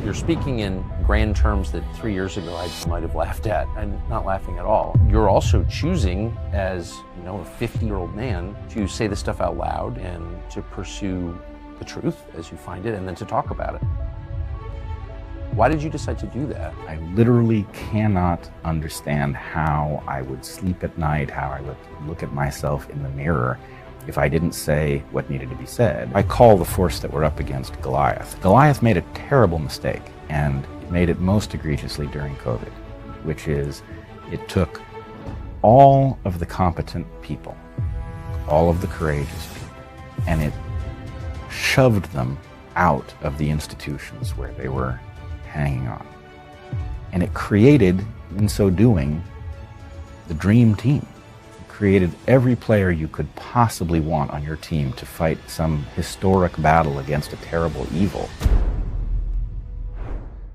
You're speaking in grand terms that 3 years ago I might have laughed at. I'm not laughing at all. You're also choosing, as a 50-year-old man, to say this stuff out loud and to pursue the truth as you find it and then to talk about it. Why did you decide to do that? I literally cannot understand how I would sleep at night, how I would look at myself in the mirror if I didn't say what needed to be said. I call the force that we're up against Goliath. Goliath made a terrible mistake, and made it most egregiously during COVID, which is it took all of the competent people, all of the courageous people, and it shoved them out of the institutions where they were hanging on. And it created, in so doing, the dream team. Created every player you could possibly want on your team to fight some historic battle against a terrible evil.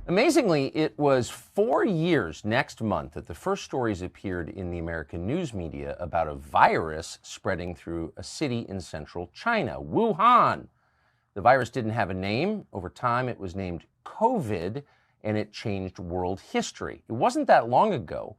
Amazingly, it was 4 years next month that the first stories appeared in the American news media about a virus spreading through a city in central China, Wuhan. The virus didn't have a name. Over time, it was named COVID, and it changed world history. It wasn't that long ago.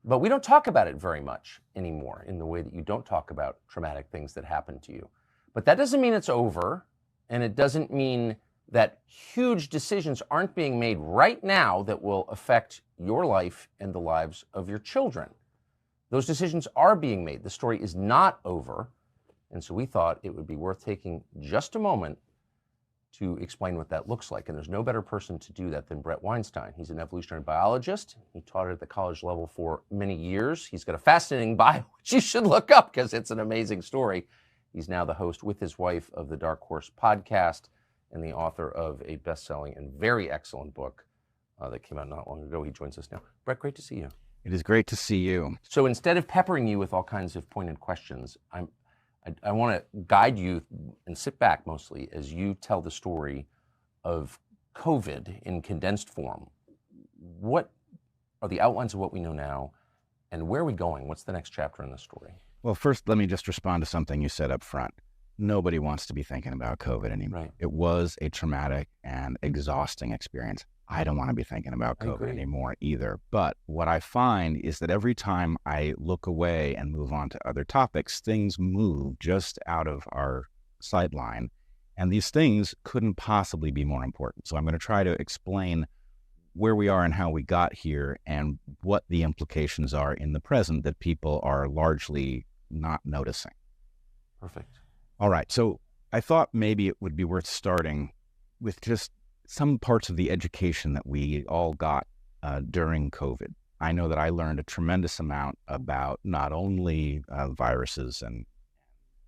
But we don't talk about it very much anymore in the way that you don't talk about traumatic things that happen to you. But that doesn't mean it's over, and it doesn't mean that huge decisions aren't being made right now that will affect your life and the lives of your children. Those decisions are being made. The story is not over, and so we thought it would be worth taking just a moment to explain what that looks like. And there's no better person to do that than Brett Weinstein. He's an evolutionary biologist. He taught it at the college level for many years. He's got a fascinating bio, which you should look up because it's an amazing story. He's now the host with his wife of the Dark Horse podcast and the author of a best-selling and very excellent book that came out not long ago. He joins us now. Brett, great to see you. It is great to see you. So instead of peppering you with all kinds of pointed questions, I want to guide you and sit back mostly as you tell the story of COVID in condensed form. What are the outlines of what we know now, and where are we going? What's the next chapter in the story? Well, first, let me just respond to something you said up front. Nobody wants to be thinking about COVID anymore. Right. It was a traumatic and exhausting experience. I don't want to be thinking about COVID anymore either. But what I find is that every time I look away and move on to other topics, things move just out of our sight line. And these things couldn't possibly be more important. So I'm going to try to explain where we are and how we got here and what the implications are in the present that people are largely not noticing. Perfect. All right. So I thought maybe it would be worth starting with just some parts of the education that we all got during COVID. I know that I learned a tremendous amount about not only viruses and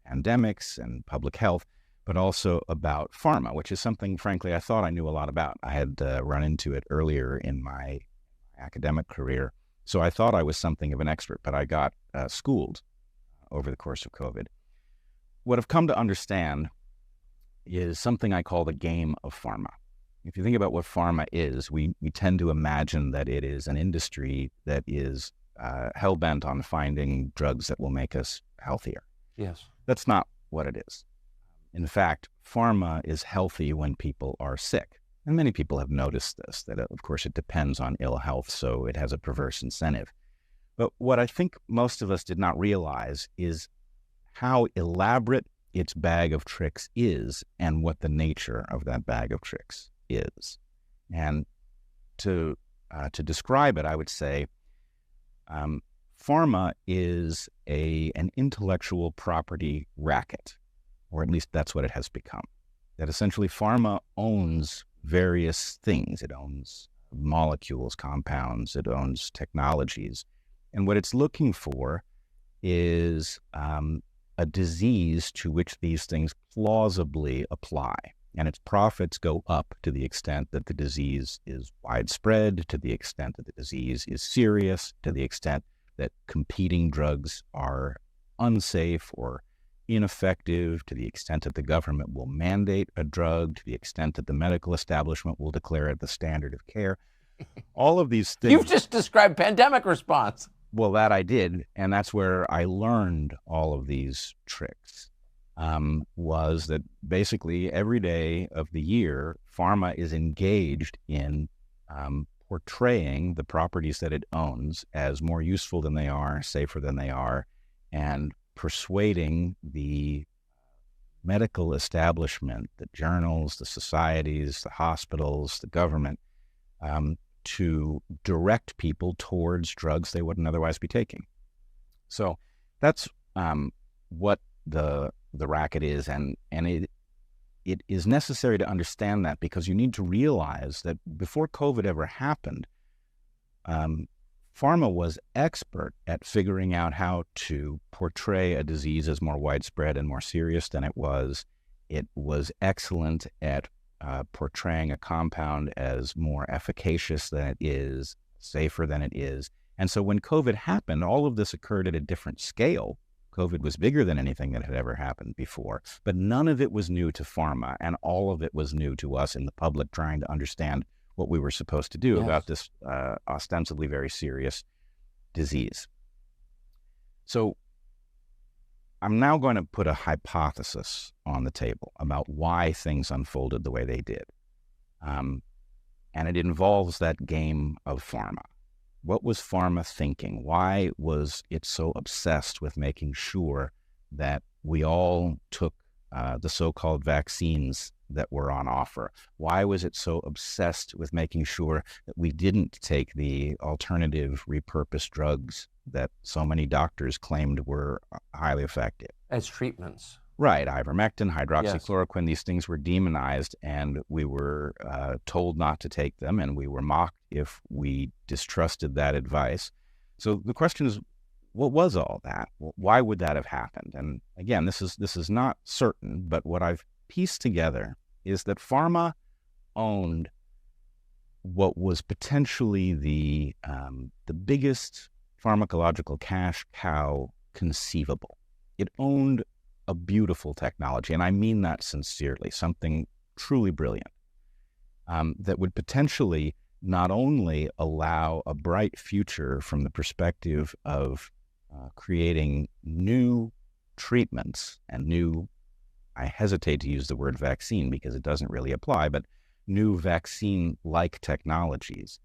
pandemics and public health, but also about pharma, which is something, frankly, I thought I knew a lot about. I had run into it earlier in my academic career, so I thought I was something of an expert, but I got schooled over the course of COVID. What I've come to understand is something I call the game of pharma. If you think about what pharma is, we tend to imagine that it is an industry that is hell-bent on finding drugs that will make us healthier. Yes. That's not what it is. In fact, pharma is healthy when people are sick. And many people have noticed this, that of course it depends on ill health, so it has a perverse incentive. But what I think most of us did not realize is how elaborate its bag of tricks is and what the nature of that bag of tricks is. And to describe it, I would say pharma is an intellectual property racket, or at least that's what it has become. That essentially pharma owns various things. It owns molecules, compounds, it owns technologies. And what it's looking for is a disease to which these things plausibly apply. And its profits go up to the extent that the disease is widespread, to the extent that the disease is serious, to the extent that competing drugs are unsafe or ineffective, to the extent that the government will mandate a drug, to the extent that the medical establishment will declare it the standard of care. All of these things. You've just described pandemic response. Well, that I did, and that's where I learned all of these tricks. Was that basically every day of the year, pharma is engaged in portraying the properties that it owns as more useful than they are, safer than they are, and persuading the medical establishment, the journals, the societies, the hospitals, the government, to direct people towards drugs they wouldn't otherwise be taking. So that's what the racket is, and it is necessary to understand that, because you need to realize that before COVID ever happened, pharma was expert at figuring out how to portray a disease as more widespread and more serious than it was. It was excellent at portraying a compound as more efficacious than it is, safer than it is. And so when COVID happened, all of this occurred at a different scale. COVID was bigger than anything that had ever happened before, but none of it was new to pharma, and all of it was new to us in the public trying to understand what we were supposed to do about this ostensibly very serious disease. So I'm now going to put a hypothesis on the table about why things unfolded the way they did. And it involves that game of pharma. What was pharma thinking? Why was it so obsessed with making sure that we all took the so-called vaccines that were on offer? Why was it so obsessed with making sure that we didn't take the alternative repurposed drugs that so many doctors claimed were highly effective? As treatments. Right. Ivermectin, hydroxychloroquine, these things were demonized, and we were told not to take them, and we were mocked if we distrusted that advice. So the question is, what was all that? Why would that have happened? And again, this is not certain, but what I've pieced together is that pharma owned what was potentially the biggest pharmacological cash cow conceivable. It owned a beautiful technology, and I mean that sincerely, something truly brilliant, that would potentially not only allow a bright future from the perspective of creating new treatments and new, I hesitate to use the word vaccine because it doesn't really apply, but new vaccine-like technologies,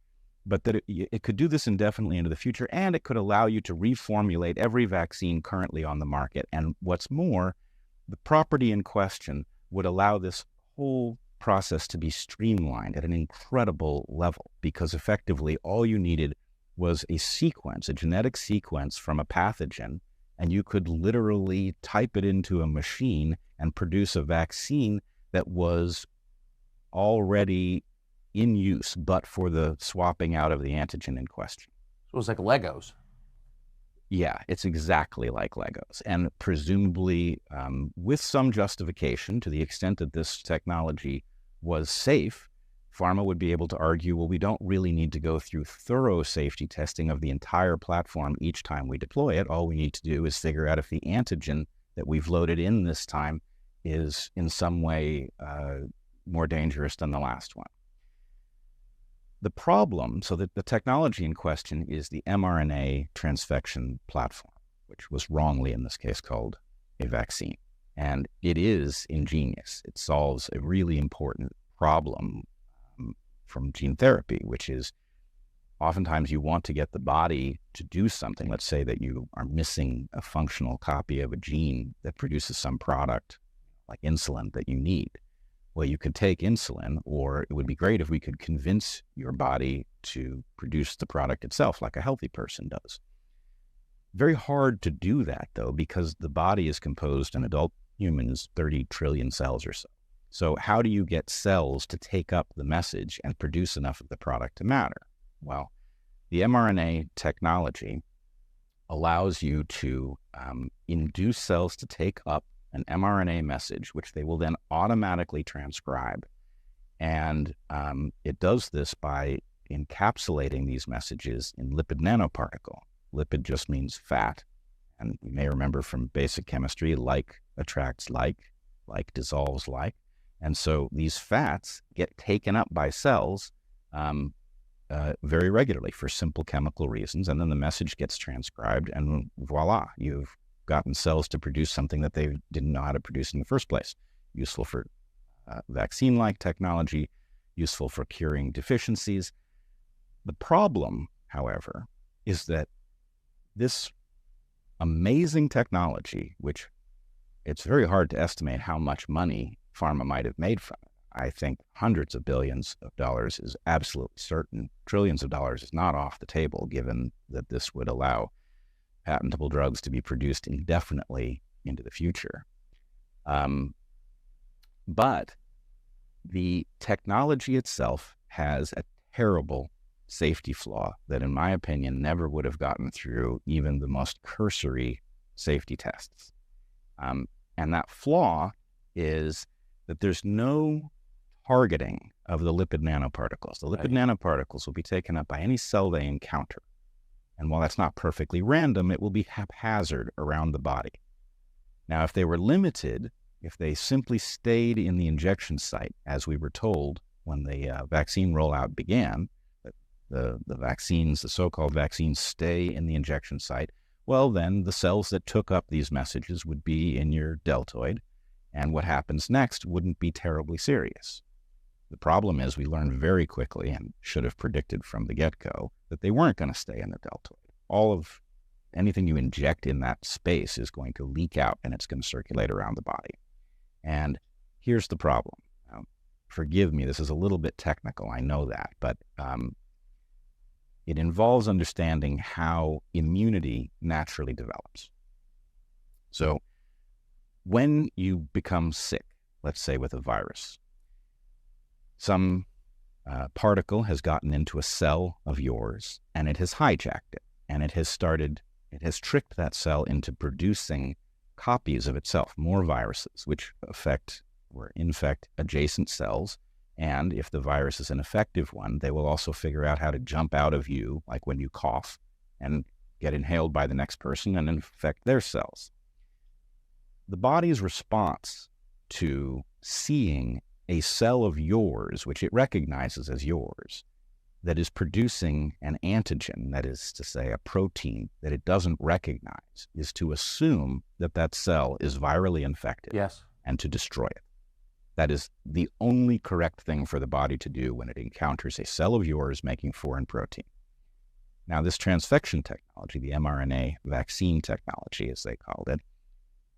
but that it could do this indefinitely into the future, and it could allow you to reformulate every vaccine currently on the market. And what's more, the property in question would allow this whole process to be streamlined at an incredible level, because effectively all you needed was a sequence, a genetic sequence from a pathogen, and you could literally type it into a machine and produce a vaccine that was already in use, but for the swapping out of the antigen in question. So it was like Legos. Yeah, it's exactly like Legos. And presumably with some justification, to the extent that this technology was safe, pharma would be able to argue, well, we don't really need to go through thorough safety testing of the entire platform each time we deploy it. All we need to do is figure out if the antigen that we've loaded in this time is in some way more dangerous than the last one. The problem, so that the technology in question is the mRNA transfection platform, which was wrongly in this case called a vaccine. And it is ingenious. It solves a really important problem from gene therapy, which is oftentimes you want to get the body to do something. Let's say that you are missing a functional copy of a gene that produces some product like insulin that you need. Well, you could take insulin, or it would be great if we could convince your body to produce the product itself like a healthy person does. Very hard to do that, though, because the body is composed in adult humans 30 trillion cells or so. So how do you get cells to take up the message and produce enough of the product to matter? Well, the mRNA technology allows you to induce cells to take up an mRNA message, which they will then automatically transcribe. And it does this by encapsulating these messages in lipid nanoparticle. Lipid just means fat. And you may remember from basic chemistry, like attracts like dissolves like. And so these fats get taken up by cells very regularly for simple chemical reasons. And then the message gets transcribed, and voila, you've gotten cells to produce something that they didn't know how to produce in the first place. Useful for vaccine-like technology, useful for curing deficiencies. The problem, however, is that this amazing technology, which it's very hard to estimate how much money pharma might have made from it. I think hundreds of billions of dollars is absolutely certain. Trillions of dollars is not off the table, given that this would allow patentable drugs to be produced indefinitely into the future. But the technology itself has a terrible safety flaw that, in my opinion, never would have gotten through even the most cursory safety tests. And that flaw is that there's no targeting of the lipid nanoparticles. The lipid nanoparticles will be taken up by any cell they encounter. And while that's not perfectly random, it will be haphazard around the body. Now, if they were limited, if they simply stayed in the injection site, as we were told when the vaccine rollout began, the vaccines, the so-called vaccines, stay in the injection site, well, then the cells that took up these messages would be in your deltoid, and what happens next wouldn't be terribly serious. The problem is we learned very quickly, and should have predicted from the get-go, that they weren't going to stay in the deltoid. All of anything you inject in that space is going to leak out, and it's going to circulate around the body. And here's the problem. Now, forgive me, this is a little bit technical, I know that, but it involves understanding how immunity naturally develops. So when you become sick, let's say with a virus, some particle has gotten into a cell of yours and it has hijacked it, and it has tricked that cell into producing copies of itself, more viruses, which affect or infect adjacent cells. And if the virus is an effective one, they will also figure out how to jump out of you, like when you cough, and get inhaled by the next person and infect their cells. The body's response to seeing a cell of yours, which it recognizes as yours, that is producing an antigen, that is to say a protein that it doesn't recognize, is to assume that that cell is virally infected. Yes. And to destroy it. That is the only correct thing for the body to do when it encounters a cell of yours making foreign protein. Now, this transfection technology, the mRNA vaccine technology, as they called it,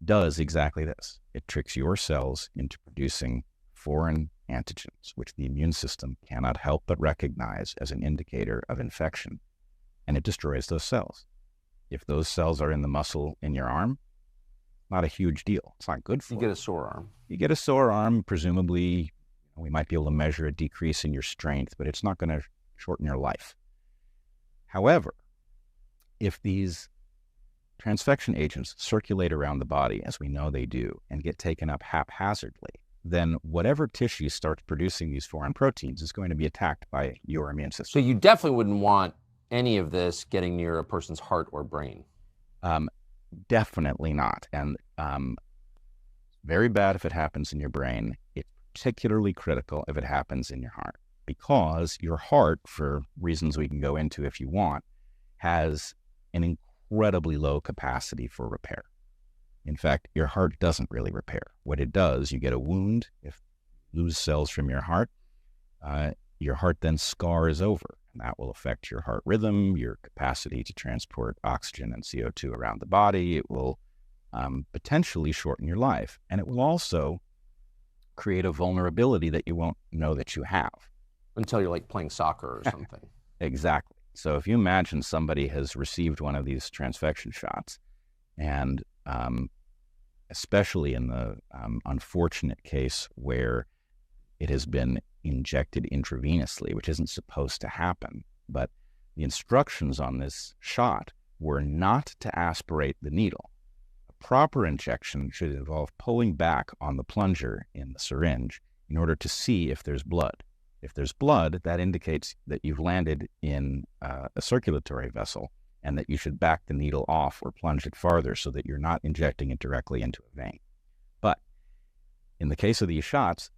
does exactly this. It tricks your cells into producing foreign antigens, which the immune system cannot help but recognize as an indicator of infection, and it destroys those cells. If those cells are in the muscle in your arm, not a huge deal. It's not good for you. You get a sore arm. You get a sore arm, presumably we might be able to measure a decrease in your strength, but it's not going to shorten your life. However, if these transfection agents circulate around the body, as we know they do, and get taken up haphazardly, then whatever tissue starts producing these foreign proteins is going to be attacked by your immune system. So you definitely wouldn't want any of this getting near a person's heart or brain. Definitely not. And very bad if it happens in your brain. It's particularly critical if it happens in your heart, because your heart, for reasons we can go into if you want, has an incredibly low capacity for repair. In fact, your heart doesn't really repair. What it does, you get a wound, if you lose cells from your heart then scars over, and that will affect your heart rhythm, your capacity to transport oxygen and CO2 around the body. It will potentially shorten your life, and it will also create a vulnerability that you won't know that you have. Until you're like playing soccer or something. Exactly. So if you imagine somebody has received one of these transfection shots, and especially in the unfortunate case where it has been injected intravenously, which isn't supposed to happen, but the instructions on this shot were not to aspirate the needle. A proper injection should involve pulling back on the plunger in the syringe in order to see if there's blood. If there's blood, that indicates that you've landed in a circulatory vessel, and that you should back the needle off or plunge it farther so that you're not injecting it directly into a vein. But in the case of these shots,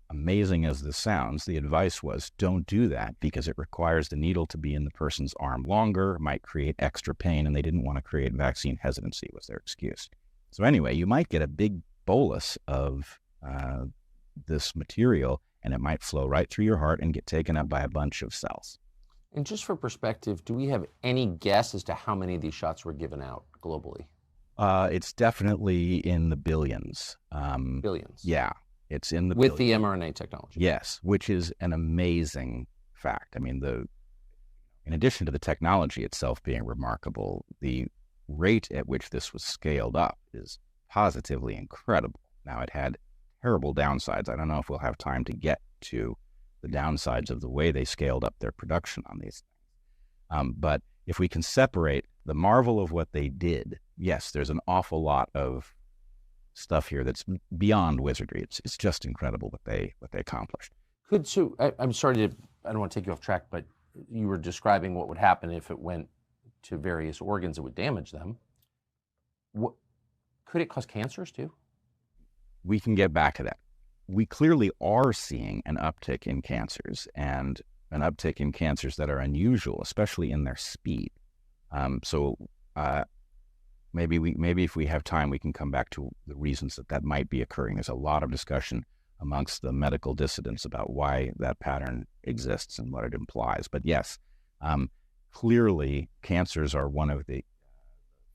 amazing as this sounds, the advice was don't do that because it requires the needle to be in the person's arm longer, might create extra pain, and they didn't want to create vaccine hesitancy was their excuse. So anyway, you might get a big bolus of this material and it might flow right through your heart and get taken up by a bunch of cells. And just for perspective, do we have any guess as to how many of these shots were given out globally? It's definitely in the billions. Billions. Yeah, it's in the with billions. the mRNA technology. Yes, which is an amazing fact. I mean, in addition to the technology itself being remarkable, the rate at which this was scaled up is positively incredible. Now, it had terrible downsides. I don't know if we'll have time to get to the downsides of the way they scaled up their production on these things. But if we can separate the marvel of what they did, yes, there's an awful lot of stuff here that's beyond wizardry. It's just incredible what they accomplished. I'm sorry I don't want to take you off track, but you were describing what would happen if it went to various organs, it would damage them. Could it cause cancers too? We can get back to that. We clearly are seeing an uptick in cancers, and an uptick in cancers that are unusual, especially in their speed. Maybe if we have time, we can come back to the reasons that might be occurring. There's a lot of discussion amongst the medical dissidents about why that pattern exists and what it implies. But yes, clearly cancers are one of the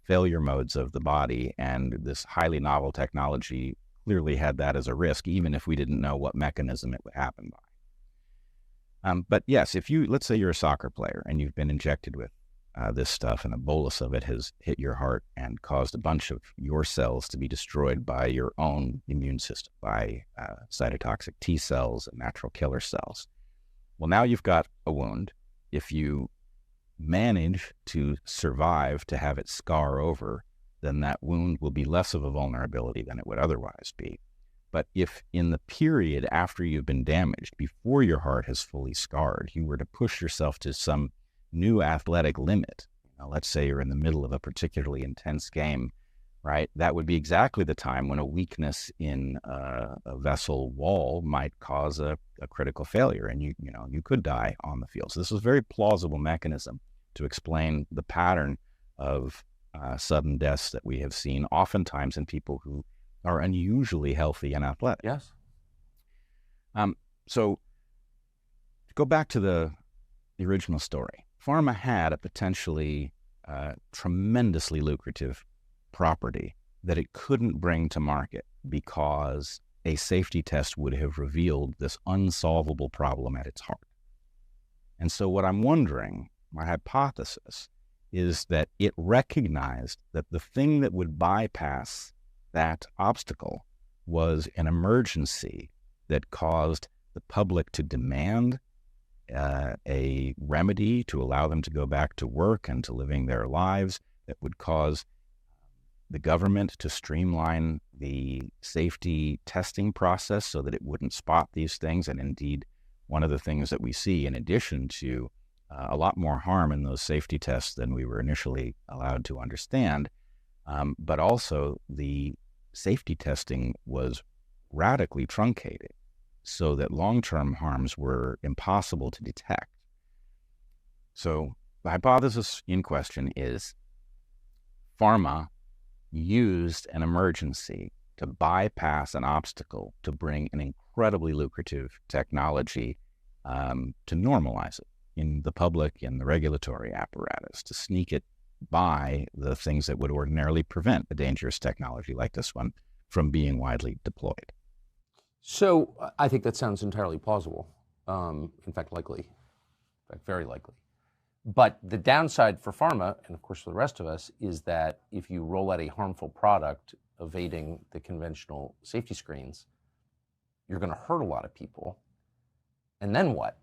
failure modes of the body, and this highly novel technology clearly had that as a risk, even if we didn't know what mechanism it would happen by. But yes, let's say you're a soccer player and you've been injected with this stuff, and a bolus of it has hit your heart and caused a bunch of your cells to be destroyed by your own immune system, by cytotoxic T cells and natural killer cells. Well, now you've got a wound. If you manage to survive to have it scar over, then that wound will be less of a vulnerability than it would otherwise be. But if in the period after you've been damaged, before your heart has fully scarred, you were to push yourself to some new athletic limit, let's say you're in the middle of a particularly intense game, right? That would be exactly the time when a weakness in a vessel wall might cause a critical failure, and you could die on the field. So this is a very plausible mechanism to explain the pattern of sudden deaths that we have seen oftentimes in people who are unusually healthy and athletic. Yes. So to go back to the original story, pharma had a potentially tremendously lucrative property that it couldn't bring to market because a safety test would have revealed this unsolvable problem at its heart. And so what I'm wondering, my hypothesis, is that it recognized that the thing that would bypass that obstacle was an emergency that caused the public to demand a remedy to allow them to go back to work and to living their lives, that would cause the government to streamline the safety testing process so that it wouldn't spot these things. And indeed, one of the things that we see, in addition to a lot more harm in those safety tests than we were initially allowed to understand, but also the safety testing was radically truncated so that long-term harms were impossible to detect. So the hypothesis in question is pharma used an emergency to bypass an obstacle to bring an incredibly lucrative technology to normalize it in the public, in the regulatory apparatus, to sneak it by the things that would ordinarily prevent a dangerous technology like this one from being widely deployed. So I think that sounds entirely plausible. In fact, likely. In fact, very likely. But the downside for pharma, and of course for the rest of us, is that if you roll out a harmful product evading the conventional safety screens, you're going to hurt a lot of people. And then what?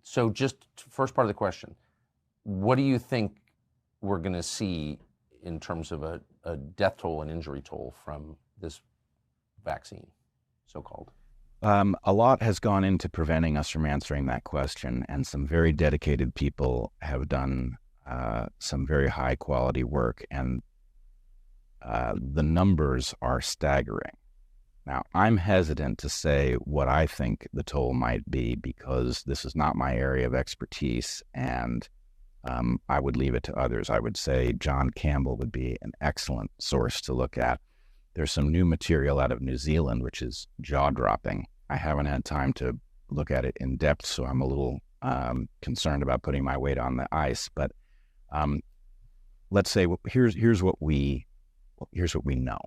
So just first part of the question, what do you think we're going to see in terms of a death toll and injury toll from this vaccine, so-called? A lot has gone into preventing us from answering that question, and some very dedicated people have done some very high-quality work, and the numbers are staggering. Now, I'm hesitant to say what I think the toll might be because this is not my area of expertise, and I would leave it to others. I would say John Campbell would be an excellent source to look at. There's some new material out of New Zealand, which is jaw-dropping. I haven't had time to look at it in depth, so I'm a little concerned about putting my weight on the ice. But let's say here's what we know.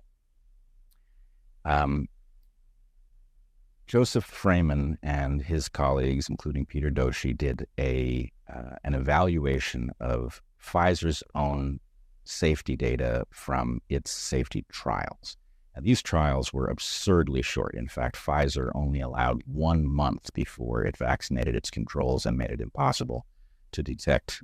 Joseph Freeman and his colleagues, including Peter Doshi, did an evaluation of Pfizer's own safety data from its safety trials. Now, these trials were absurdly short. In fact, Pfizer only allowed 1 month before it vaccinated its controls and made it impossible to detect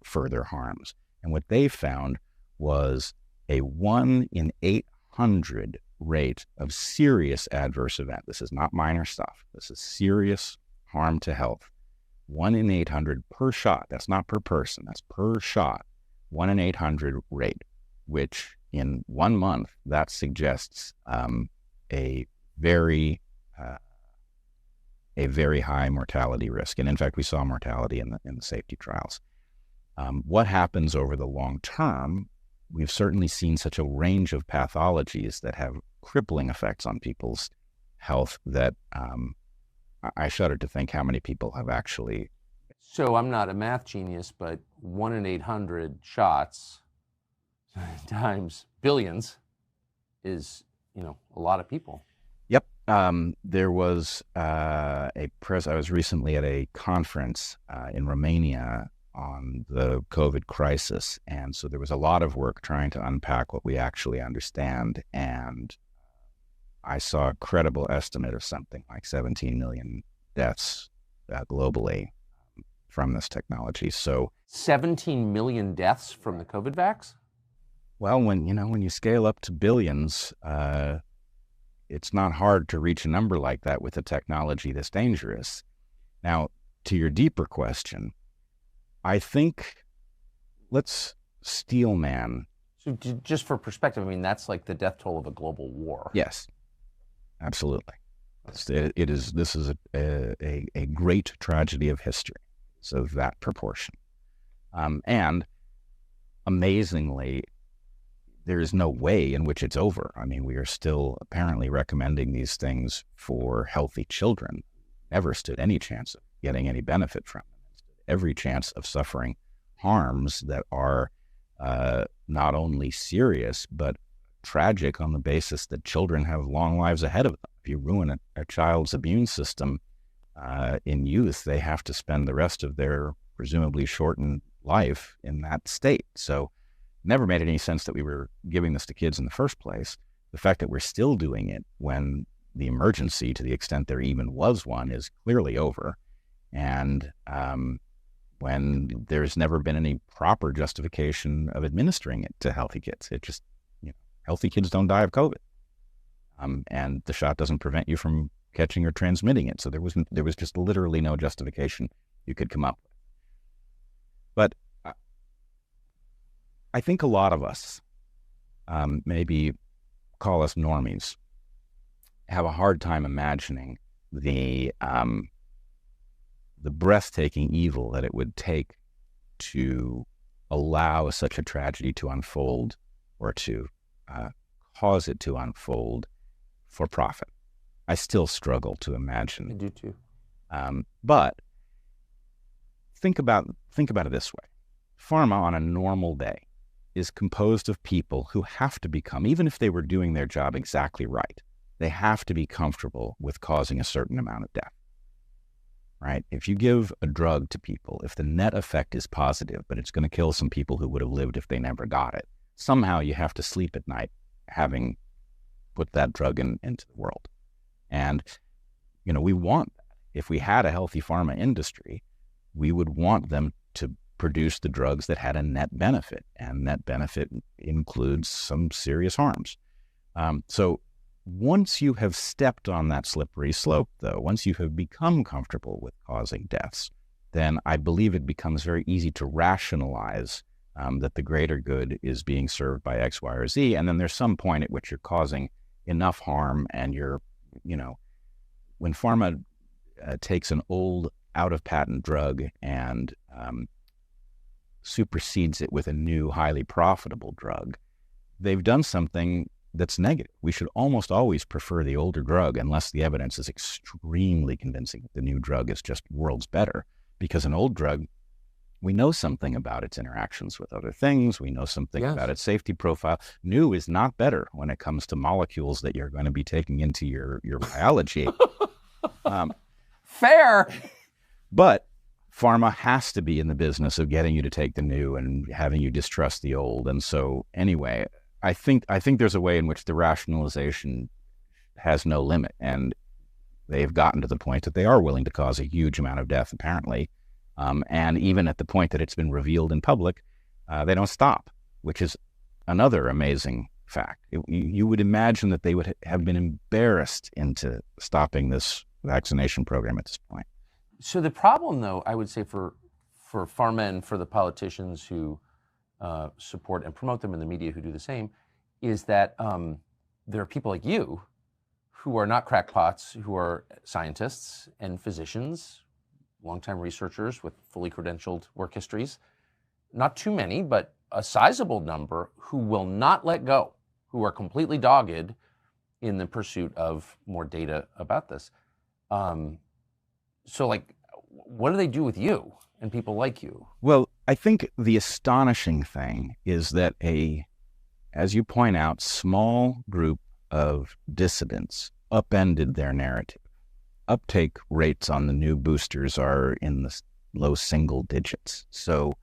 further harms. And what they found was a 1 in 800 rate of serious adverse event. This is not minor stuff. This is serious harm to health. 1 in 800 per shot. That's not per person. That's per shot. 1 in 800 rate, which in 1 month, that suggests a very high mortality risk. And in fact, we saw mortality in the safety trials. What happens over the long term? We've certainly seen such a range of pathologies that have crippling effects on people's health that I shudder to think how many people have actually. So I'm not a math genius, but 1 in 800 shots times billions is, a lot of people. Yep. There was I was recently at a conference in Romania on the COVID crisis. And so there was a lot of work trying to unpack what we actually understand. And I saw a credible estimate of something like 17 million deaths globally from this technology. So 17 million deaths from the COVID vax? Well, when you scale up to billions, it's not hard to reach a number like that with a technology this dangerous. Now, to your deeper question, I think let's steel man. So just for perspective, that's like the death toll of a global war. Yes, absolutely. This is a great tragedy of history. So that proportion. And amazingly, there is no way in which it's over. We are still apparently recommending these things for healthy children. Never stood any chance of getting any benefit from them. Every chance of suffering harms that are not only serious, but tragic on the basis that children have long lives ahead of them. If you ruin a child's immune system in youth, they have to spend the rest of their presumably shortened life in that state. So never made any sense that we were giving this to kids in the first place. The fact that we're still doing it when the emergency, to the extent there even was one, is clearly over. And when there's never been any proper justification of administering it to healthy kids. It just, healthy kids don't die of COVID. And the shot doesn't prevent you from catching or transmitting it. So there was just literally no justification you could come up with. But I think a lot of us, maybe call us normies, have a hard time imagining the breathtaking evil that it would take to allow such a tragedy to unfold or to cause it to unfold for profit. I still struggle to imagine. I do too. But think about it this way. Pharma on a normal day is composed of people who have to become, even if they were doing their job exactly right, they have to be comfortable with causing a certain amount of death. Right? If you give a drug to people, if the net effect is positive, but it's going to kill some people who would have lived if they never got it, somehow you have to sleep at night having put that drug into the world. And, we want that. If we had a healthy pharma industry, we would want them to produce the drugs that had a net benefit, and net benefit includes some serious harms. So once you have stepped on that slippery slope, though, once you have become comfortable with causing deaths, then I believe it becomes very easy to rationalize that the greater good is being served by X, Y, or Z. And then there's some point at which you're causing enough harm and you're, when pharma takes an old out-of-patent drug and supersedes it with a new, highly profitable drug, they've done something that's negative. We should almost always prefer the older drug unless the evidence is extremely convincing that the new drug is just worlds better. Because an old drug, we know something about its interactions with other things. We know something about its safety profile. New is not better when it comes to molecules that you're going to be taking into your biology. Fair. But pharma has to be in the business of getting you to take the new and having you distrust the old. And so anyway, I think there's a way in which the rationalization has no limit. And they've gotten to the point that they are willing to cause a huge amount of death, apparently. And even at the point that it's been revealed in public, they don't stop, which is another amazing fact. You would imagine that they would have been embarrassed into stopping this vaccination program at this point. So the problem, though, I would say for pharma and for the politicians who support and promote them in the media who do the same, is that there are people like you who are not crackpots, who are scientists and physicians, longtime researchers with fully credentialed work histories. Not too many, but a sizable number who will not let go, who are completely dogged in the pursuit of more data about this. So, like, what do they do with you and people like you? Well, I think the astonishing thing is that as you point out, small group of dissidents upended their narrative. Uptake rates on the new boosters are in the low single digits. So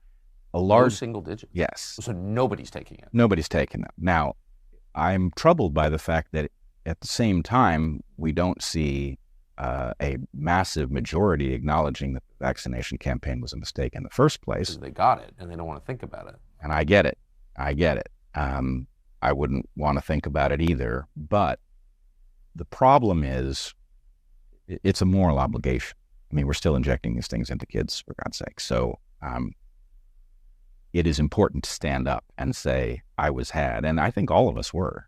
a large... Low single digits? Yes. So nobody's taking it? Nobody's taking it. Now, I'm troubled by the fact that at the same time, we don't see a massive majority acknowledging that the vaccination campaign was a mistake in the first place. Because they got it and they don't want to think about it. And I get it. I wouldn't want to think about it either. But the problem is, it's a moral obligation. I mean, we're still injecting these things into kids, for God's sake. So it is important to stand up and say, I was had. And I think all of us were.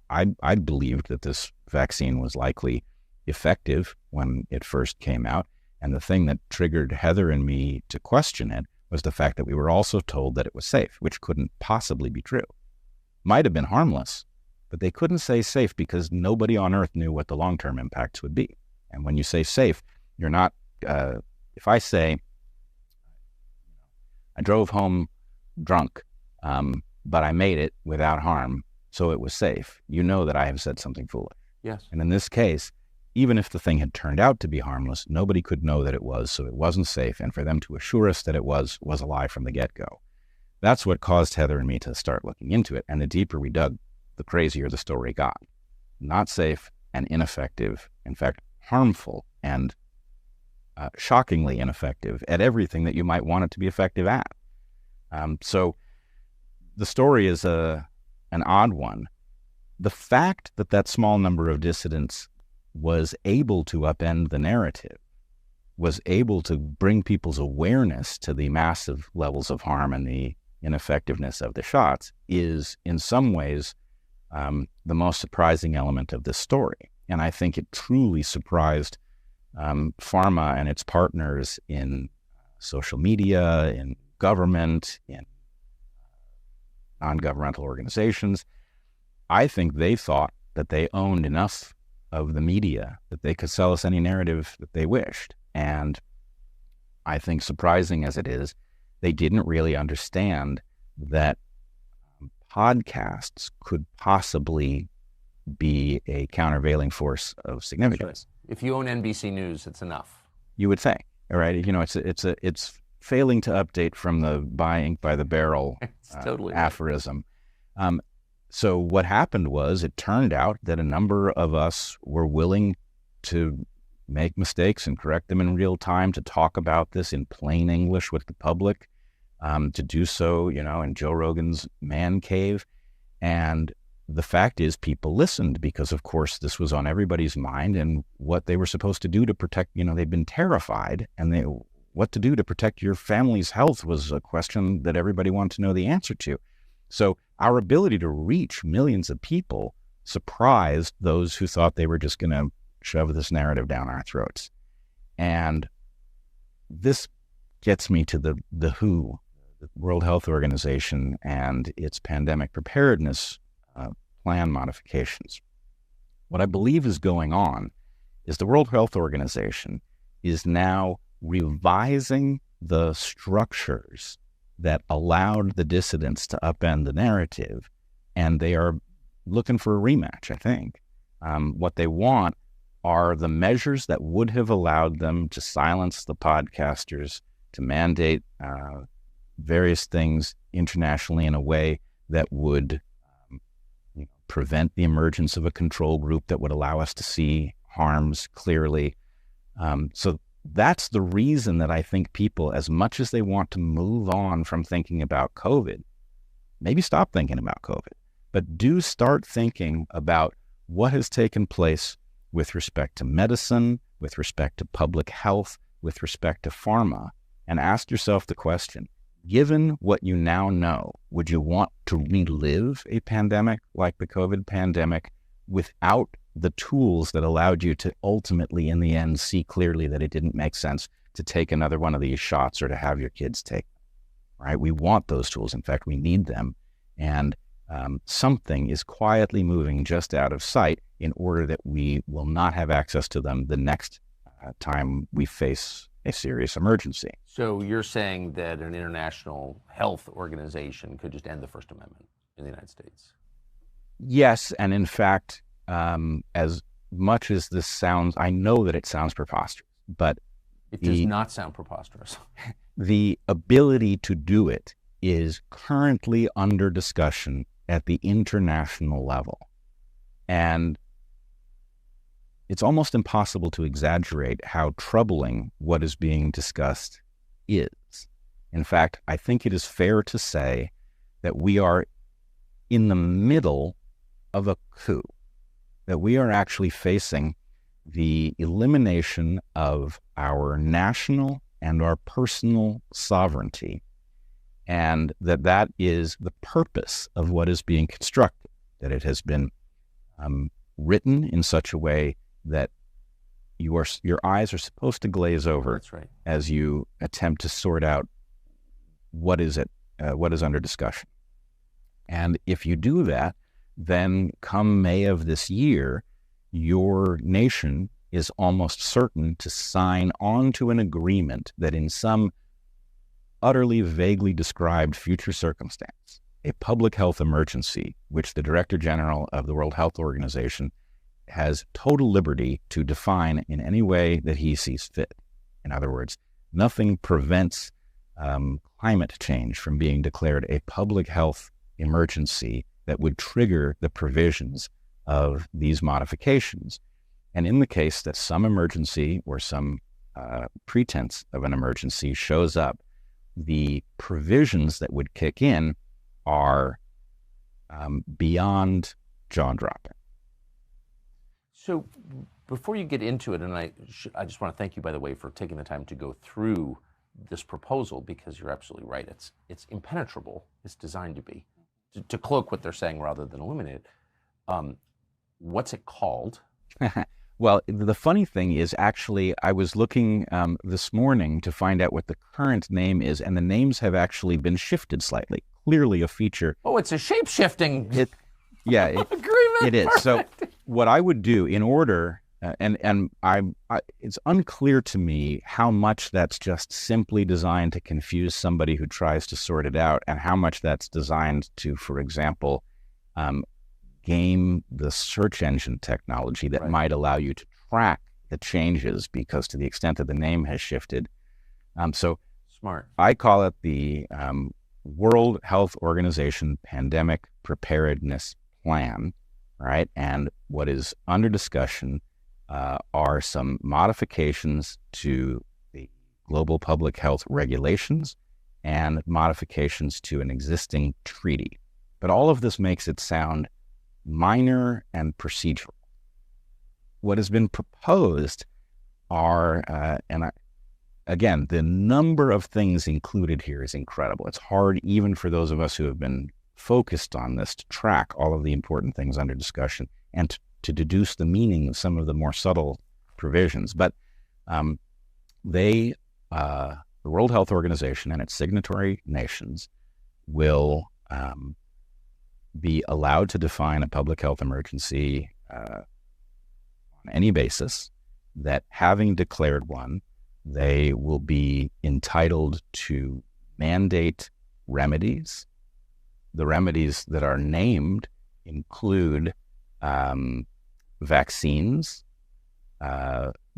I believed that this vaccine was likely effective when it first came out. And the thing that triggered Heather and me to question it was the fact that we were also told that it was safe, which couldn't possibly be true. Might have been harmless, but they couldn't say safe because nobody on earth knew what the long-term impacts would be. And when you say safe, you're not, if I say, I drove home drunk, but I made it without harm, so it was safe, you know that I have said something foolish. Yes. And in this case, even if the thing had turned out to be harmless, nobody could know that it was, so it wasn't safe. And for them to assure us that it was a lie from the get-go. That's what caused Heather and me to start looking into it. And the deeper we dug, the crazier the story got. Not safe and ineffective, in fact, harmful and shockingly ineffective at everything that you might want it to be effective at. So the story is an odd one. The fact that that small number of dissidents was able to upend the narrative, was able to bring people's awareness to the massive levels of harm and the ineffectiveness of the shots, is in some ways the most surprising element of this story. And I think it truly surprised pharma and its partners in social media, in government, in non-governmental organizations. I think they thought that they owned enough of the media that they could sell us any narrative that they wished. And I think, surprising as it is, they didn't really understand that podcasts could possibly be a countervailing force of significance. If you own NBC News, it's enough. You would think, all right? You know, it's failing to update from the buy ink by the barrel totally aphorism. So what happened was, it turned out that a number of us were willing to make mistakes and correct them in real time, to talk about this in plain English with the public, to do so, you know, in Joe Rogan's man cave. And the fact is, people listened because, of course, this was on everybody's mind, and what they were supposed to do to protect, you know, they'd been terrified, and what to do to protect your family's health was a question that everybody wanted to know the answer to. So our ability to reach millions of people surprised those who thought they were just going to shove this narrative down our throats. And this gets me to the WHO, the World Health Organization, and its pandemic preparedness plan modifications. What I believe is going on is the World Health Organization is now revising the structures that allowed the dissidents to upend the narrative, and they are looking for a rematch, I think. What they want are the measures that would have allowed them to silence the podcasters, to mandate various things internationally in a way that would prevent the emergence of a control group that would allow us to see harms clearly. So that's the reason that I think people, as much as they want to move on from thinking about COVID, maybe stop thinking about COVID, but do start thinking about what has taken place with respect to medicine, with respect to public health, with respect to pharma, and ask yourself the question, given what you now know, would you want to relive a pandemic like the COVID pandemic without the tools that allowed you to ultimately, in the end, see clearly that it didn't make sense to take another one of these shots or to have your kids take them, right? We want those tools. In fact, we need them. And something is quietly moving just out of sight in order that we will not have access to them the next time we face a serious emergency. So you're saying that an international health organization could just end the First Amendment in the United States? Yes, and in fact, as much as this sounds, I know that it sounds preposterous, but it does not sound preposterous. The ability to do it is currently under discussion at the international level. And it's almost impossible to exaggerate how troubling what is being discussed is. In fact, I think it is fair to say that we are in the middle of a coup, that we are actually facing the elimination of our national and our personal sovereignty, and that is the purpose of what is being constructed, that it has been written in such a way that your eyes are supposed to glaze over. That's right. As you attempt to sort out what is under discussion. And if you do that, then come May of this year, your nation is almost certain to sign on to an agreement that in some utterly vaguely described future circumstance, a public health emergency, which the Director General of the World Health Organization has total liberty to define in any way that he sees fit. In other words, nothing prevents climate change from being declared a public health emergency that would trigger the provisions of these modifications. And in the case that some emergency or some pretense of an emergency shows up, the provisions that would kick in are beyond jaw-dropping. So before you get into it, and I just want to thank you, by the way, for taking the time to go through this proposal, because you're absolutely right. It's impenetrable. It's designed to be, to cloak what they're saying rather than eliminate it. What's it called? Well, the funny thing is, actually, I was looking this morning to find out what the current name is, and the names have actually been shifted slightly. Clearly a feature. Oh, it's a shape-shifting agreement. It is. Perfect. So what I would do in order, it's unclear to me how much that's just simply designed to confuse somebody who tries to sort it out, and how much that's designed to, for example, game the search engine technology that Right. might allow you to track the changes, because to the extent that the name has shifted. So Smart. I call it the World Health Organization Pandemic Preparedness Plan, right? And what is under discussion are some modifications to the global public health regulations and modifications to an existing treaty. But all of this makes it sound minor and procedural. What has been proposed are, again, the number of things included here is incredible. It's hard, even for those of us who have been focused on this, to track all of the important things under discussion and to deduce the meaning of some of the more subtle provisions. But the World Health Organization and its signatory nations will be allowed to define a public health emergency on any basis, that having declared one, they will be entitled to mandate remedies. The remedies that are named include vaccines,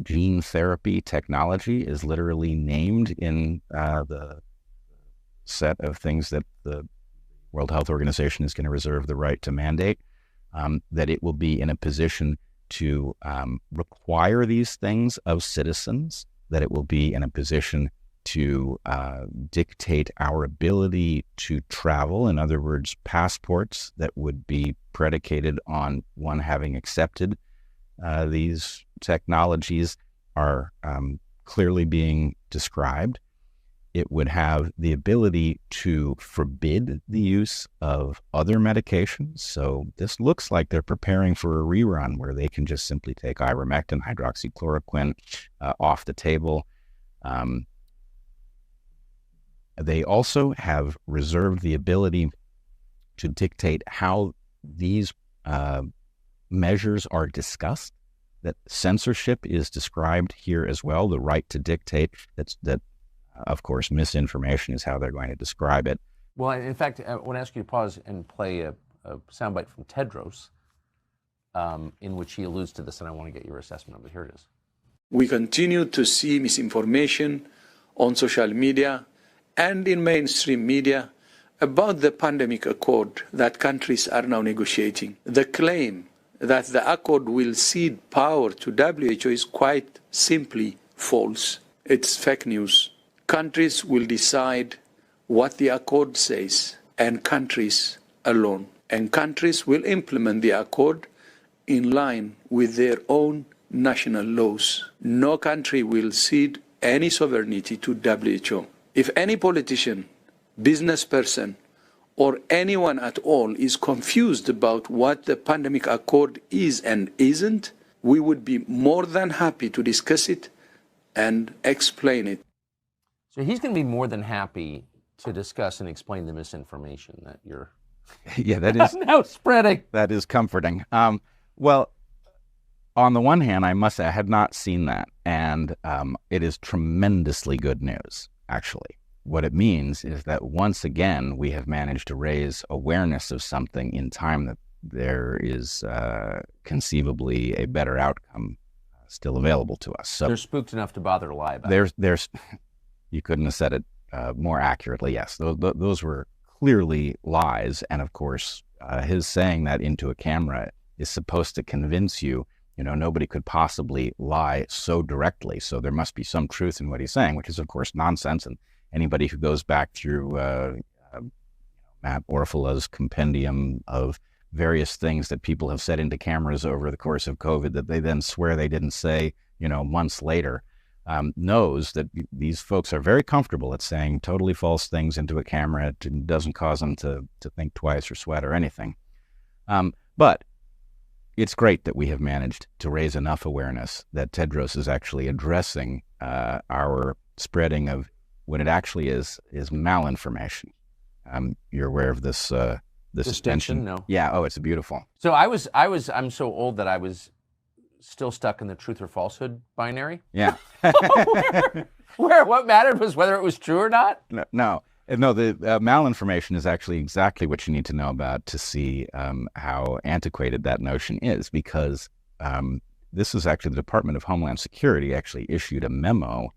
gene therapy technology is literally named in the set of things that the World Health Organization is going to reserve the right to mandate, that it will be in a position to require these things of citizens, that it will be in a position to dictate our ability to travel. In other words, passports that would be predicated on one having accepted these technologies are clearly being described. It would have the ability to forbid the use of other medications. So this looks like they're preparing for a rerun where they can just simply take ivermectin, hydroxychloroquine off the table. They also have reserved the ability to dictate how these measures are discussed, that censorship is described here as well, the right to dictate. Of course, misinformation is how they're going to describe it. Well, in fact, I want to ask you to pause and play a soundbite from Tedros in which he alludes to this, and I want to get your assessment of it. Here it is. We continue to see misinformation on social media and in mainstream media about the pandemic accord that countries are now negotiating. The claim that the accord will cede power to WHO is quite simply false. It's fake news. Countries will decide what the accord says, and countries alone. And countries will implement the accord in line with their own national laws. No country will cede any sovereignty to WHO. If any politician, business person, or anyone at all is confused about what the pandemic accord is and isn't, we would be more than happy to discuss it and explain it. So he's going to be more than happy to discuss and explain the misinformation that you're that is now spreading. That is comforting. Well, on the one hand, I must say I had not seen that, and it is tremendously good news, actually. What it means is that once again, we have managed to raise awareness of something in time that there is conceivably a better outcome still available to us. So they're spooked enough to bother to lie about it. There's you couldn't have said it more accurately. Yes, those were clearly lies. And of course, his saying that into a camera is supposed to convince you, nobody could possibly lie so directly. So there must be some truth in what he's saying, which is, of course, nonsense. And anybody who goes back through Matt Orfala's compendium of various things that people have said into cameras over the course of COVID that they then swear they didn't say, months later, knows that these folks are very comfortable at saying totally false things into a camera. It doesn't cause them to think twice or sweat or anything. But it's great that we have managed to raise enough awareness that Tedros is actually addressing our spreading of what it actually is malinformation. You're aware of this distinction? No. Yeah. Oh, it's beautiful. So I'm so old that I was still stuck in the truth or falsehood binary. Yeah. where what mattered was whether it was true or not. No. The malinformation is actually exactly what you need to know about to see how antiquated that notion is, because this is actually the Department of Homeland Security actually issued a memo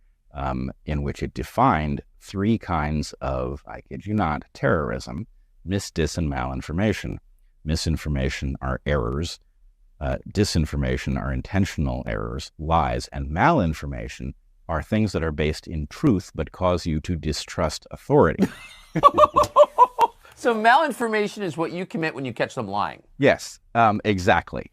in which it defined three kinds of, I kid you not, terrorism: mis, dis, and malinformation. Misinformation are errors. Disinformation are intentional errors, lies, and malinformation are things that are based in truth but cause you to distrust authority. So malinformation is what you commit when you catch them lying. Yes, exactly.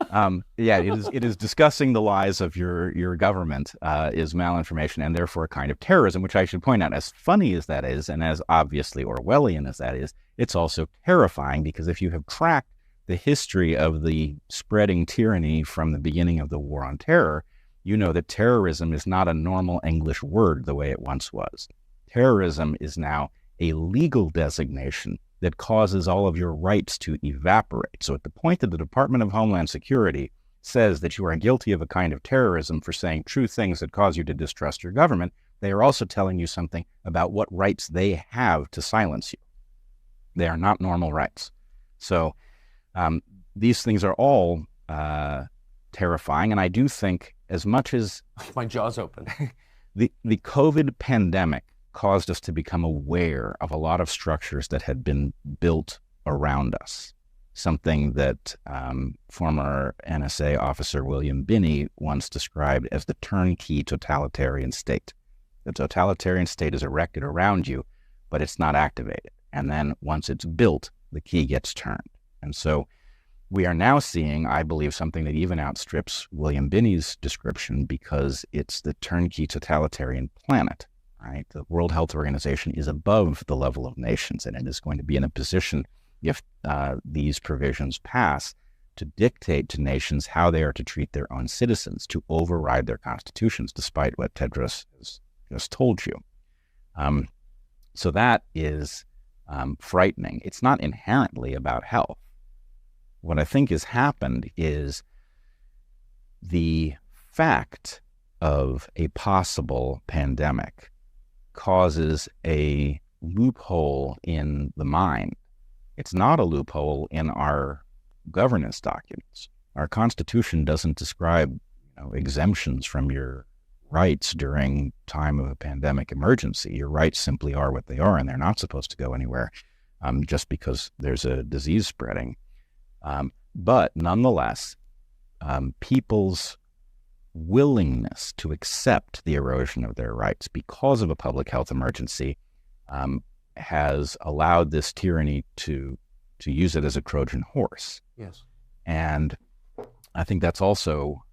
It is discussing the lies of your government is malinformation, and therefore a kind of terrorism, which I should point out, as funny as that is, and as obviously Orwellian as that is, it's also terrifying, because if you have tracked the history of the spreading tyranny from the beginning of the War on Terror, you know that terrorism is not a normal English word the way it once was. Terrorism is now a legal designation that causes all of your rights to evaporate. So at the point that the Department of Homeland Security says that you are guilty of a kind of terrorism for saying true things that cause you to distrust your government, they are also telling you something about what rights they have to silence you. They are not normal rights. So these things are all terrifying. And I do think, as much as my jaw's open, the COVID pandemic caused us to become aware of a lot of structures that had been built around us. Something that former NSA officer William Binney once described as the turnkey totalitarian state. The totalitarian state is erected around you, but it's not activated. And then once it's built, the key gets turned. And so we are now seeing, I believe, something that even outstrips William Binney's description, because it's the turnkey totalitarian planet, right? The World Health Organization is above the level of nations, and it is going to be in a position, if these provisions pass, to dictate to nations how they are to treat their own citizens, to override their constitutions, despite what Tedros has just told you. So that is frightening. It's not inherently about health. What I think has happened is the fact of a possible pandemic causes a loophole in the mind. It's not a loophole in our governance documents. Our Constitution doesn't describe exemptions from your rights during time of a pandemic emergency. Your rights simply are what they are, and they're not supposed to go anywhere just because there's a disease spreading. But nonetheless, people's willingness to accept the erosion of their rights because of a public health emergency has allowed this tyranny to use it as a Trojan horse. Yes. And I think that's also,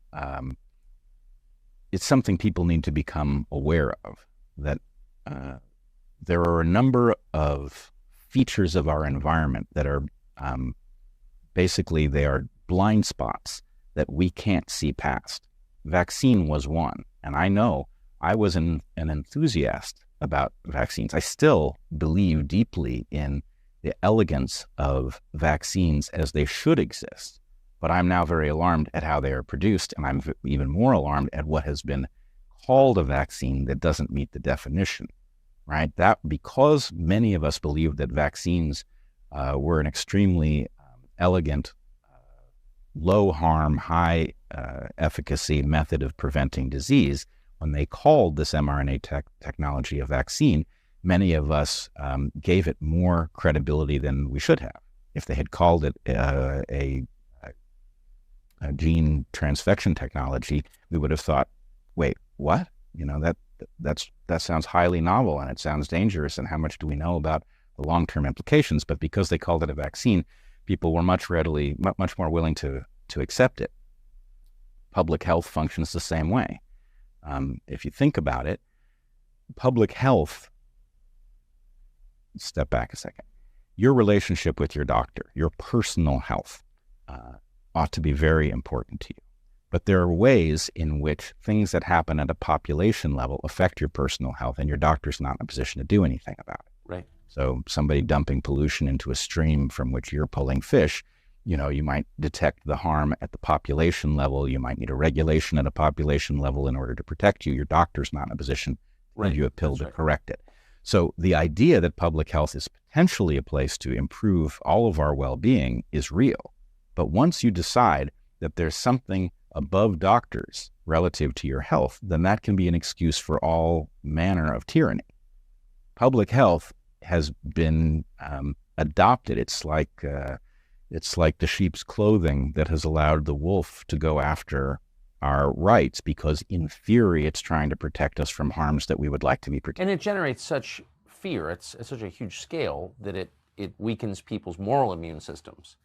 it's something people need to become aware of, that there are a number of features of our environment that are basically, they are blind spots that we can't see past. Vaccine was one. And I know I was an enthusiast about vaccines. I still believe deeply in the elegance of vaccines as they should exist. But I'm now very alarmed at how they are produced. And I'm even more alarmed at what has been called a vaccine that doesn't meet the definition, right? That because many of us believe that vaccines were an extremely elegant, low harm, high efficacy method of preventing disease, when they called this mRNA technology a vaccine, many of us gave it more credibility than we should have. If they had called it a gene transfection technology, we would have thought, wait, what? That sounds highly novel, and it sounds dangerous, and how much do we know about the long-term implications? But because they called it a vaccine, people were much more willing to accept it. Public health functions the same way. If you think about it, public health, step back a second, your relationship with your doctor, your personal health ought to be very important to you. But there are ways in which things that happen at a population level affect your personal health, and your doctor's not in a position to do anything about it. Right. So somebody dumping pollution into a stream from which you're pulling fish, you might detect the harm at the population level. You might need a regulation at a population level in order to protect you. Your doctor's not in a position to give you a pill to correct it. So the idea that public health is potentially a place to improve all of our well-being is real. But once you decide that there's something above doctors relative to your health, then that can be an excuse for all manner of tyranny. Public health has been adopted. It's like the sheep's clothing that has allowed the wolf to go after our rights, because in theory it's trying to protect us from harms that we would like to be protected. And it generates such fear at such a huge scale that it weakens people's moral immune systems.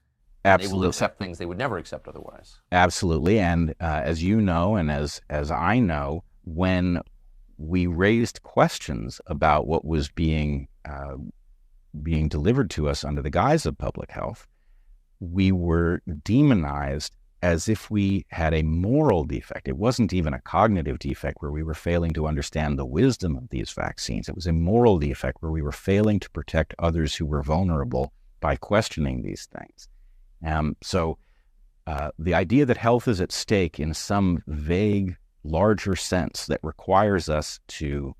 Absolutely. They will accept things they would never accept otherwise. Absolutely. And as you know, and as I know, when we raised questions about what was being delivered to us under the guise of public health, we were demonized as if we had a moral defect. It wasn't even a cognitive defect where we were failing to understand the wisdom of these vaccines. It was a moral defect where we were failing to protect others who were vulnerable by questioning these things. So the idea that health is at stake in some vague, larger sense that requires us to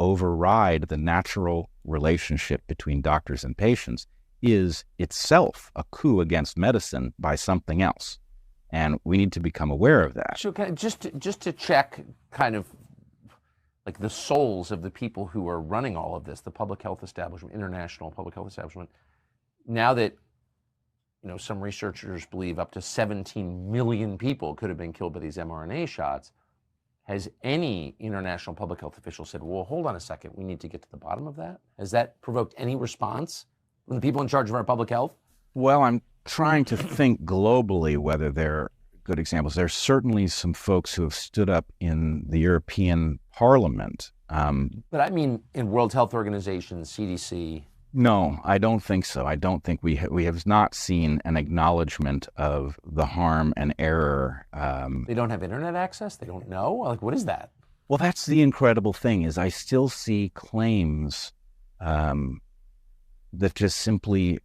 override the natural relationship between doctors and patients is itself a coup against medicine by something else. And we need to become aware of that. So just to check kind of like the souls of the people who are running all of this, the public health establishment, international public health establishment, now that some researchers believe up to 17 million people could have been killed by these mRNA shots, has any international public health official said, well, hold on a second, we need to get to the bottom of that? Has that provoked any response from the people in charge of our public health? Well, I'm trying to think globally whether they're good examples. There's certainly some folks who have stood up in the European Parliament. But I mean in World Health Organization, CDC. No, I don't think so. I don't think we have not seen an acknowledgement of the harm and error. They don't have internet access? They don't know? Like, what is that? Well, that's the incredible thing is I still see claims that just simply,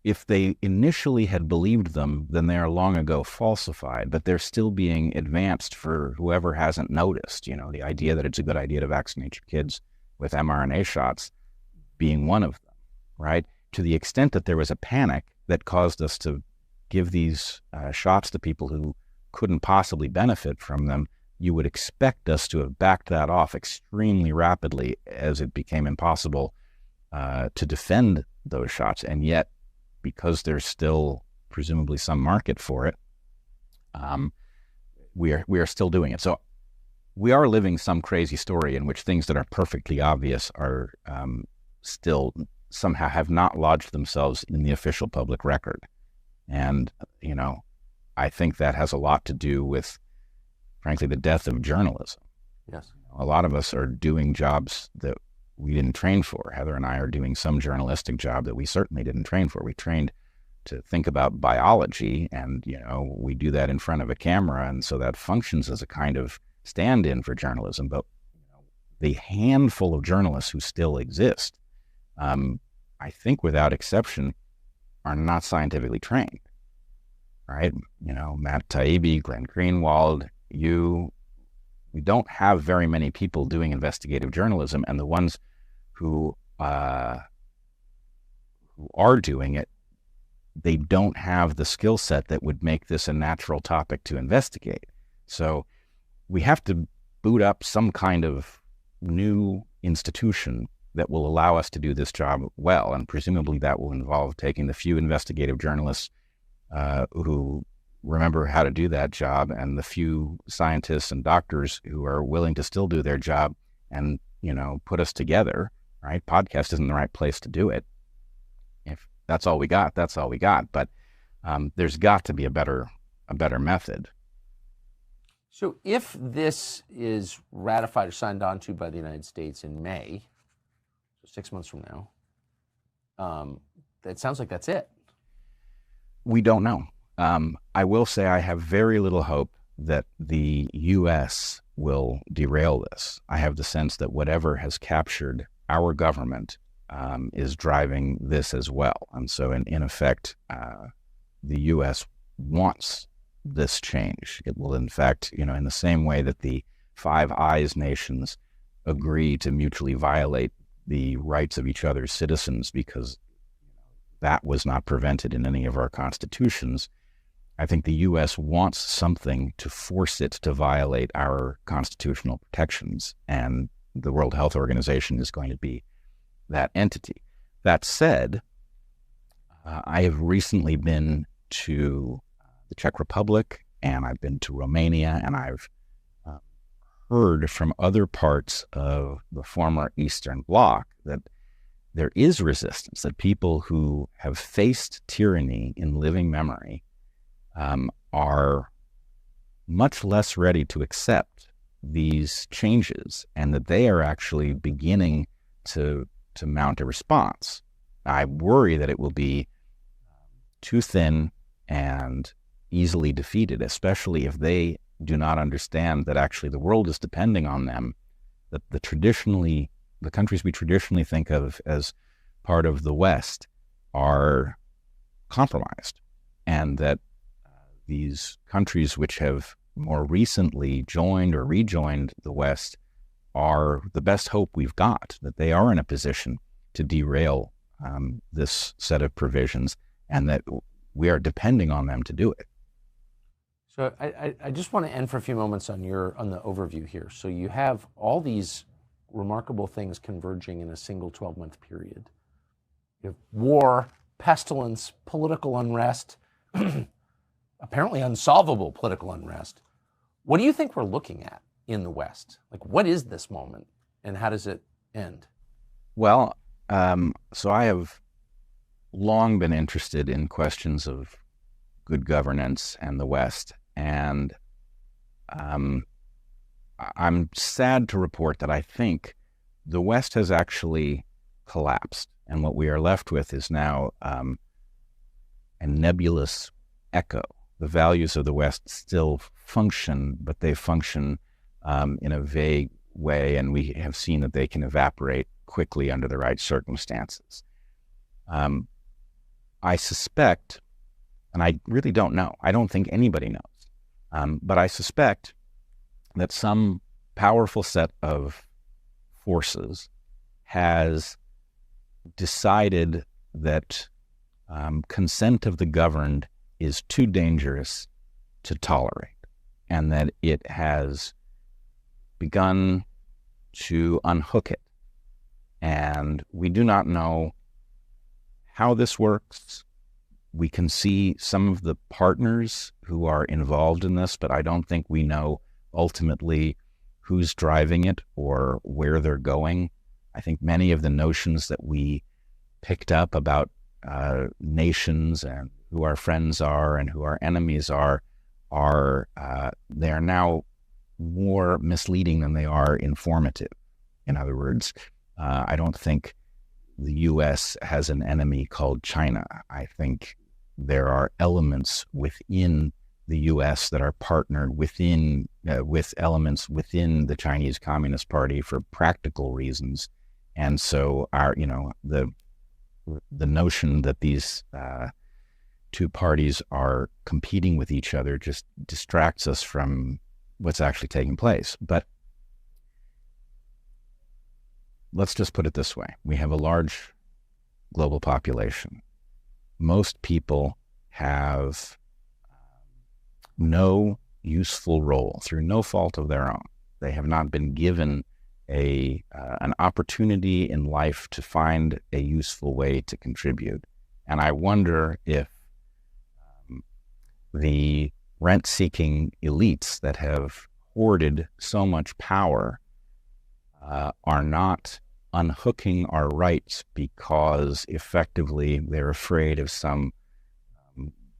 if they initially had believed them, then they are long ago falsified, but they're still being advanced for whoever hasn't noticed. The idea that it's a good idea to vaccinate your kids with mRNA shots being one of them, right? To the extent that there was a panic that caused us to give these shots to people who couldn't possibly benefit from them, you would expect us to have backed that off extremely rapidly as it became impossible to defend those shots. And yet, because there's still presumably some market for it, we are still doing it. So we are living some crazy story in which things that are perfectly obvious are still somehow have not lodged themselves in the official public record. And, I think that has a lot to do with, frankly, the death of journalism. Yes. A lot of us are doing jobs that we didn't train for. Heather and I are doing some journalistic job that we certainly didn't train for. We trained to think about biology, and, we do that in front of a camera, and so that functions as a kind of stand-in for journalism. But the handful of journalists who still exist, I think without exception, are not scientifically trained, right? Matt Taibbi, Glenn Greenwald, we don't have very many people doing investigative journalism, and the ones who are doing it, they don't have the skill set that would make this a natural topic to investigate. So we have to boot up some kind of new institution that will allow us to do this job well, and presumably that will involve taking the few investigative journalists who remember how to do that job, and the few scientists and doctors who are willing to still do their job and, put us together, right? Podcast isn't the right place to do it. If that's all we got, that's all we got. But there's got to be a better method. So if this is ratified or signed on to by the United States in May, so 6 months from now, it sounds like that's it. We don't know. I will say I have very little hope that the U.S. will derail this. I have the sense that whatever has captured our government is driving this as well. And so in effect, the U.S. wants this change. It will, in fact, in the same way that the Five Eyes nations agree to mutually violate the rights of each other's citizens because that was not prevented in any of our constitutions. I think the U.S. wants something to force it to violate our constitutional protections, and the World Health Organization is going to be that entity. That said, I have recently been to the Czech Republic, and I've been to Romania, and I've heard from other parts of the former Eastern Bloc that there is resistance, that people who have faced tyranny in living memory are much less ready to accept these changes, and that they are actually beginning to mount a response. I worry that it will be too thin and easily defeated, especially if they do not understand that actually the world is depending on them, that the countries we traditionally think of as part of the West are compromised, and that these countries which have more recently joined or rejoined the West are the best hope we've got, that they are in a position to derail this set of provisions, and that we are depending on them to do it. So I just want to end for a few moments on the overview here. So you have all these remarkable things converging in a single 12-month period. You have war, pestilence, political unrest, apparently unsolvable political unrest. What do you think we're looking at in the West? Like, what is this moment, and how does it end? Well, so I have long been interested in questions of good governance and the West, and I'm sad to report that I think the West has actually collapsed, and what we are left with is now a nebulous echo. The values of the West still function, but they function in a vague way, and we have seen that they can evaporate quickly under the right circumstances. I suspect, and I really don't know, I don't think anybody knows, but I suspect that some powerful set of forces has decided that consent of the governed is too dangerous to tolerate, and that it has begun to unhook it. And we do not know how this works. We can see some of the partners who are involved in this, but I don't think we know ultimately who's driving it or where they're going. I think many of the notions that we picked up about nations and who our friends are and who our enemies are they are now more misleading than they are informative. In other words, I don't think the U.S. has an enemy called China. I think there are elements within the U.S. that are partnered within with elements within the Chinese Communist Party for practical reasons, and so the notion that these two parties are competing with each other just distracts us from what's actually taking place. But let's just put it this way. We have a large global population. Most people have no useful role through no fault of their own. They have not been given an opportunity in life to find a useful way to contribute. And I wonder if the rent-seeking elites that have hoarded so much power are not unhooking our rights because effectively they're afraid of some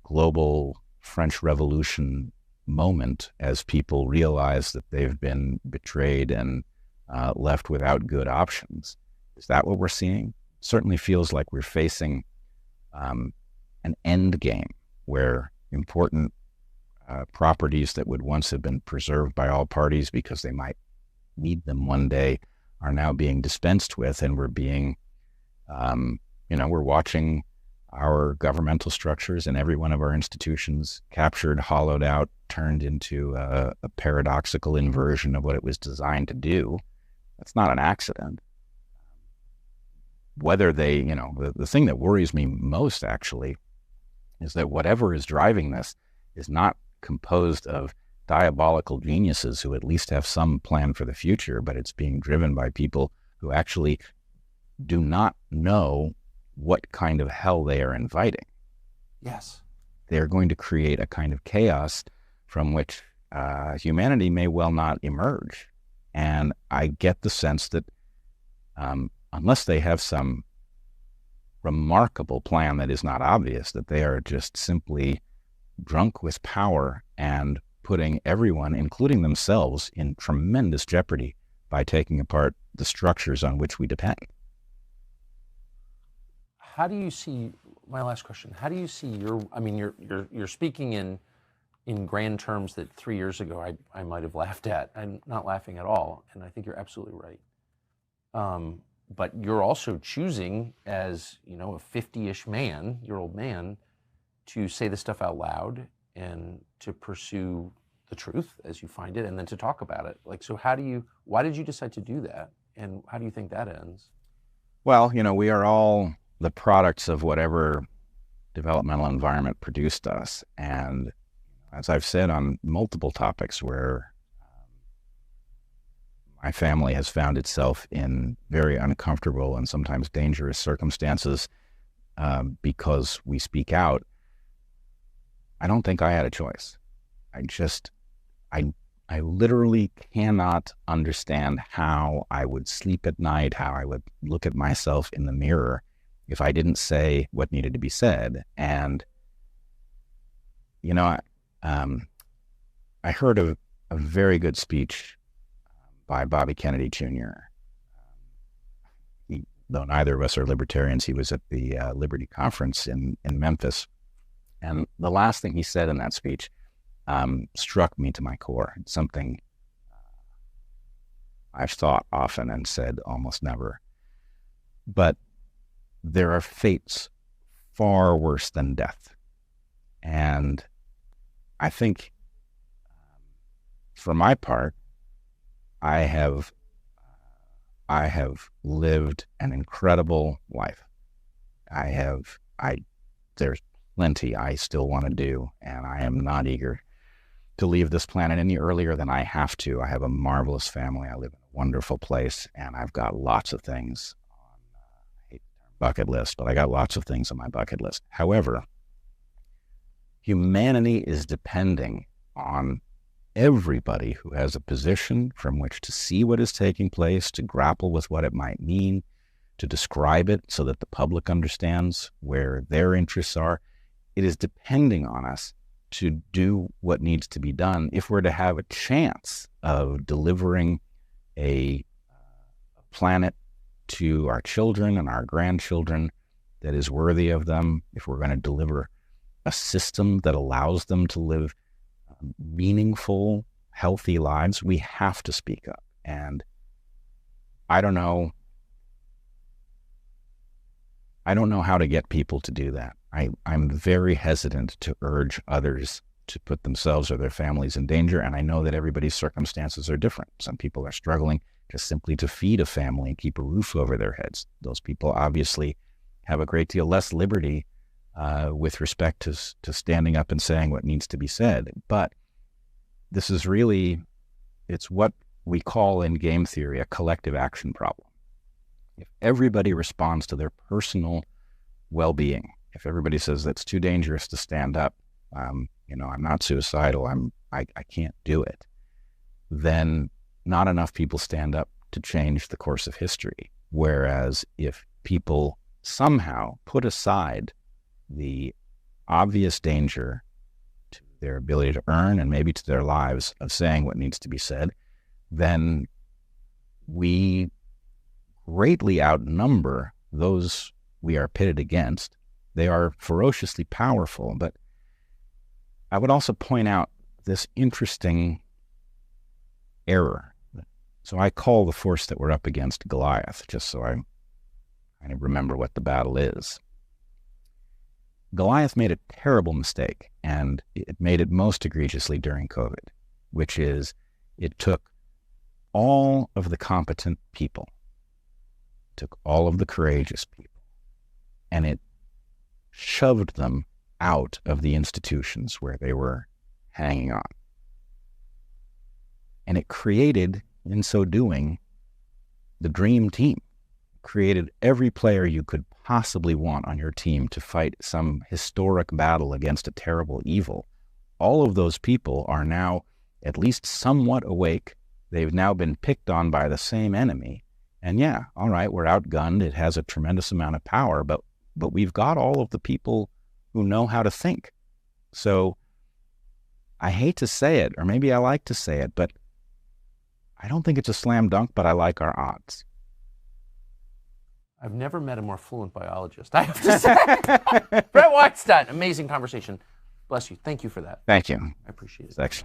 global French Revolution moment as people realize that they've been betrayed and left without good options. Is that what we're seeing? Certainly feels like we're facing an end game where important properties that would once have been preserved by all parties because they might need them one day are now being dispensed with, and we're being, we're watching our governmental structures and every one of our institutions captured, hollowed out, turned into a paradoxical inversion of what it was designed to do. That's not an accident. Whether they, the thing that worries me most actually is that whatever is driving this is not composed of diabolical geniuses who at least have some plan for the future, but it's being driven by people who actually do not know what kind of hell they are inviting. Yes. They're going to create a kind of chaos from which humanity may well not emerge. And I get the sense that unless they have some remarkable plan that is not obvious, that they are just simply drunk with power and putting everyone, including themselves, in tremendous jeopardy by taking apart the structures on which we depend. How do you see, my last question, how do you see you're speaking in in grand terms that 3 years ago I might have laughed at. I'm not laughing at all, and I think you're absolutely right. But you're also choosing, as you know, a 50-ish year old man, to say this stuff out loud and to pursue the truth as you find it, and then to talk about it. Like, so why did you decide to do that, and how do you think that ends? Well, we are all the products of whatever developmental environment produced us. And as I've said on multiple topics where my family has found itself in very uncomfortable and sometimes dangerous circumstances because we speak out, I don't think I had a choice. I literally cannot understand how I would sleep at night, how I would look at myself in the mirror if I didn't say what needed to be said. And, I heard a very good speech by Bobby Kennedy Jr. Though neither of us are libertarians, he was at the Liberty Conference in Memphis. And the last thing he said in that speech struck me to my core. It's something I've thought often and said almost never. But there are fates far worse than death. And I think, for my part, I have lived an incredible life. There's plenty I still want to do, and I am not eager to leave this planet any earlier than I have to. I have a marvelous family. I live in a wonderful place, and I've got lots of things on I hate the term bucket list, but I got lots of things on my bucket list. However, humanity is depending on everybody who has a position from which to see what is taking place, to grapple with what it might mean, to describe it so that the public understands where their interests are. It is depending on us to do what needs to be done if we're to have a chance of delivering a planet to our children and our grandchildren that is worthy of them, if we're going to deliver a system that allows them to live meaningful, healthy lives, we have to speak up. And I don't know how to get people to do that. I'm very hesitant to urge others to put themselves or their families in danger, and I know that everybody's circumstances are different. Some people are struggling just simply to feed a family and keep a roof over their heads. Those people obviously have a great deal less liberty with respect to standing up and saying what needs to be said. But this is really, it's what we call in game theory a collective action problem. If everybody responds to their personal well-being, if everybody says it's too dangerous to stand up, I'm not suicidal, I can't do it, then not enough people stand up to change the course of history. Whereas if people somehow put aside the obvious danger to their ability to earn and maybe to their lives of saying what needs to be said, then we greatly outnumber those we are pitted against. They are ferociously powerful, but I would also point out this interesting error. So I call the force that we're up against Goliath, just so I kind of remember what the battle is. Goliath made a terrible mistake, and it made it most egregiously during COVID, which is it took all of the competent people, took all of the courageous people, and it shoved them out of the institutions where they were hanging on. And it created, in so doing, the dream team. It created every player you could possibly want on your team to fight some historic battle against a terrible evil. All of those people are now at least somewhat awake. They've now been picked on by the same enemy. And yeah, all right, we're outgunned. It has a tremendous amount of power, but we've got all of the people who know how to think. So I hate to say it, or maybe I like to say it, but I don't think it's a slam dunk, but I like our odds. I've never met a more fluent biologist, I have to say. Brett Weinstein, amazing conversation. Bless you. Thank you for that. Thank you. I appreciate it. Thanks.